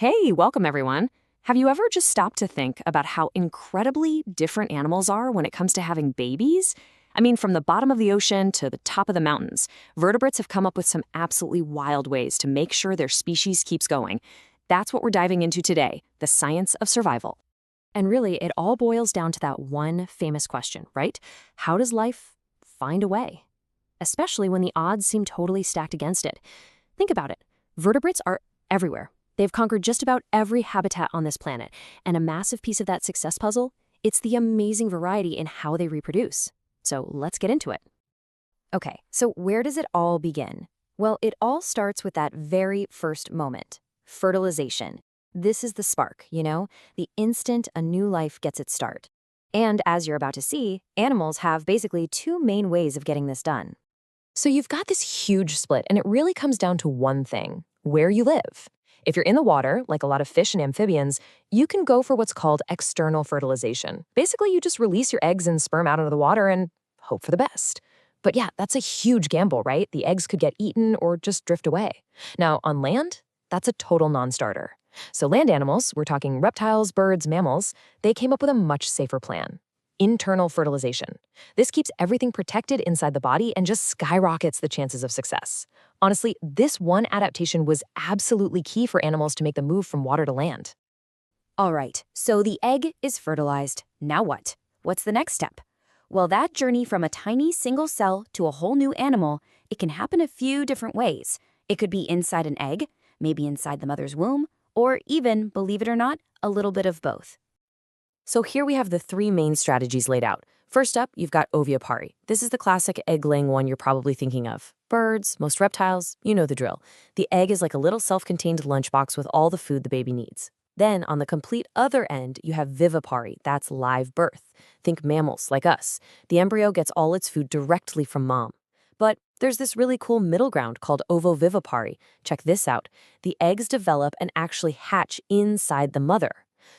Hey, welcome everyone. Have you ever just stopped to think about how incredibly different animals are when it comes to having babies? I mean, from the bottom of the ocean to the top of the mountains, vertebrates have come up with some absolutely wild ways to make sure their species keeps going. That's what we're diving into today, the science of survival. And really, it all boils down to that one famous question, right? How does life find a way? Especially when the odds seem totally stacked against it. Think about it. Vertebrates are everywhere. They've conquered just about every habitat on this planet, and a massive piece of that success puzzle, it's the amazing variety in how they reproduce. So let's get into it. Okay, so where does it all begin? Well, it all starts with that very first moment, fertilization. This is the spark, the instant a new life gets its start. And as you're about to see, animals have basically two main ways of getting this done. So you've got this huge split, and it really comes down to one thing: where you live. If you're in the water, like a lot of fish and amphibians, you can go for what's called external fertilization. Basically, you just release your eggs and sperm out into the water and hope for the best. But yeah, that's a huge gamble, right? The eggs could get eaten or just drift away. Now, on land, that's a total non-starter. So land animals, we're talking reptiles, birds, mammals, they came up with a much safer plan: internal fertilization. This keeps everything protected inside the body and just skyrockets the chances of success. Honestly, this one adaptation was absolutely key for animals to make the move from water to land. All right, so the egg is fertilized. Now what? What's the next step? Well, that journey from a tiny single cell to a whole new animal, it can happen a few different ways. It could be inside an egg, maybe inside the mother's womb, or even, believe it or not, a little bit of both. So here we have the three main strategies laid out. First up, you've got Oviparous. This is the classic egg-laying one you're probably thinking of. Birds, most reptiles, you know the drill. The egg is like a little self-contained lunchbox with all the food the baby needs. Then, on the complete other end, you have viviparous. That's live birth. Think mammals, like us. The embryo gets all its food directly from mom. But there's this really cool middle ground called ovoviviparous. Check this out. The eggs develop and actually hatch inside the mother.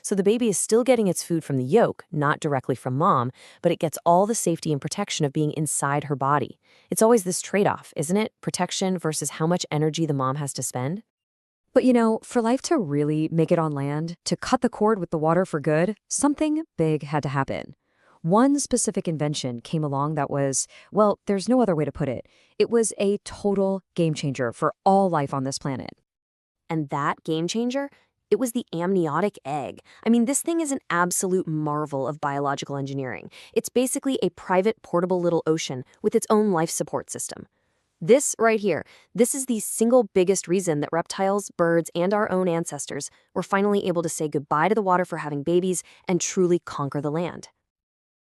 So the baby is still getting its food from the yolk, not directly from mom, but it gets all the safety and protection of being inside her body. It's always this trade-off, isn't it? Protection versus how much energy the mom has to spend. But for life to really make it on land, to cut the cord with the water for good, something big had to happen. One specific invention came along that was, well, there's no other way to put it. It was a total game changer for all life on this planet. And that game changer? It was the amniotic egg. I mean, this thing is an absolute marvel of biological engineering. It's basically a private, portable little ocean with its own life support system. This right here, this is the single biggest reason that reptiles, birds, and our own ancestors were finally able to say goodbye to the water for having babies and truly conquer the land.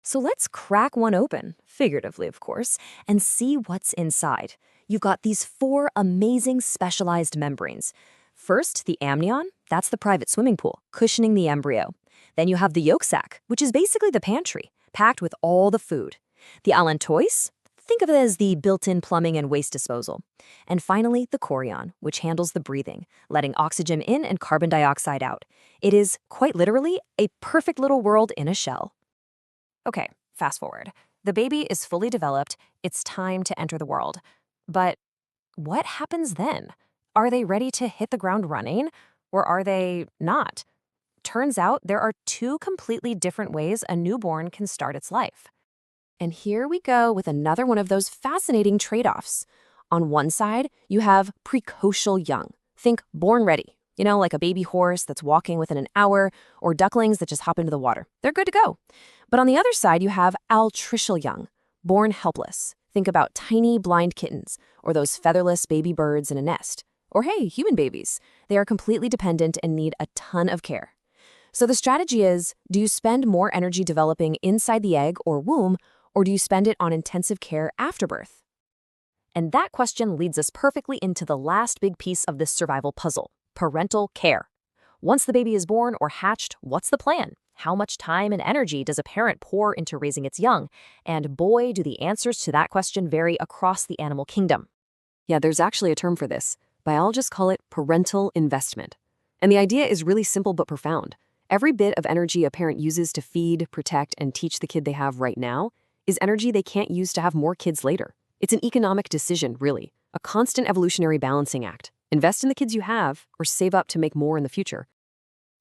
So let's crack one open, figuratively of course, and see what's inside. You've got these four amazing specialized membranes. First, the amnion, that's the private swimming pool, cushioning the embryo. Then you have the yolk sac, which is basically the pantry, packed with all the food. The allantois, think of it as the built-in plumbing and waste disposal. And finally, the chorion, which handles the breathing, letting oxygen in and carbon dioxide out. It is, quite literally, a perfect little world in a shell. Okay, fast forward. The baby is fully developed. It's time to enter the world. But what happens then? Are they ready to hit the ground running, or are they not? Turns out there are two completely different ways a newborn can start its life. And here we go with another one of those fascinating trade-offs. On one side, you have precocial young. Think born ready, like a baby horse that's walking within an hour, or ducklings that just hop into the water. They're good to go. But on the other side, you have altricial young, born helpless. Think about tiny blind kittens, or those featherless baby birds in a nest. Or hey, human babies. They are completely dependent and need a ton of care. So the strategy is, do you spend more energy developing inside the egg or womb, or do you spend it on intensive care after birth? And that question leads us perfectly into the last big piece of this survival puzzle: parental care. Once the baby is born or hatched, what's the plan? How much time and energy does a parent pour into raising its young? And boy, do the answers to that question vary across the animal kingdom. Yeah, there's actually a term for this. Biologists call it parental investment. And the idea is really simple but profound. Every bit of energy a parent uses to feed, protect, and teach the kid they have right now is energy they can't use to have more kids later. It's an economic decision, really, a constant evolutionary balancing act. Invest in the kids you have or save up to make more in the future.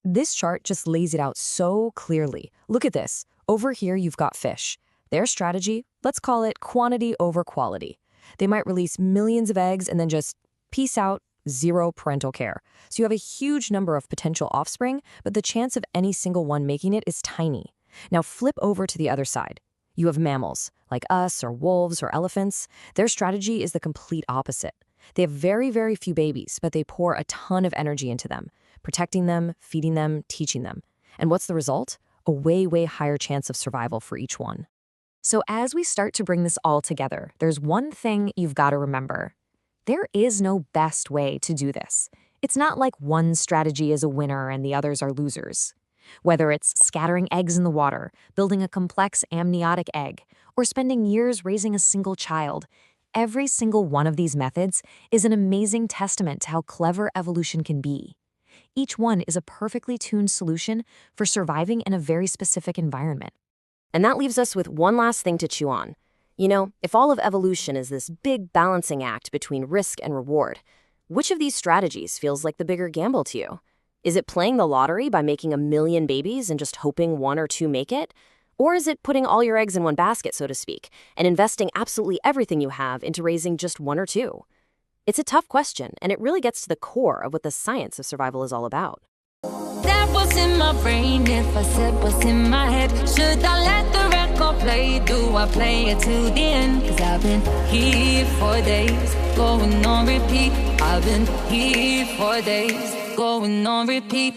This chart just lays it out so clearly. Look at this. Over here, you've got fish. Their strategy, let's call it quantity over quality. They might release millions of eggs and then just peace out, zero parental care. So you have a huge number of potential offspring, but the chance of any single one making it is tiny. Now flip over to the other side. You have mammals, like us or wolves or elephants. Their strategy is the complete opposite. They have very, very few babies, but they pour a ton of energy into them, protecting them, feeding them, teaching them. And what's the result? A way, way higher chance of survival for each one. So as we start to bring this all together, there's one thing you've got to remember. There is no best way to do this. It's not like one strategy is a winner and the others are losers. Whether it's scattering eggs in the water, building a complex amniotic egg, or spending years raising a single child, every single one of these methods is an amazing testament to how clever evolution can be. Each one is a perfectly tuned solution for surviving in a very specific environment. And that leaves us with one last thing to chew on. You know, if all of evolution is this big balancing act between risk and reward, which of these strategies feels like the bigger gamble to you? Is it playing the lottery by making 1 million babies and just hoping 1 or 2 make it? Or is it putting all your eggs in one basket, so to speak, and investing absolutely everything you have into raising just 1 or 2? It's a tough question, and it really gets to the core of what the science of survival is all about. That was in my brain, if I said what's in my head. Should I let the record play? Do I play it to the end? 'Cause I've been here for days, going on repeat. I've been here for days, going on repeat.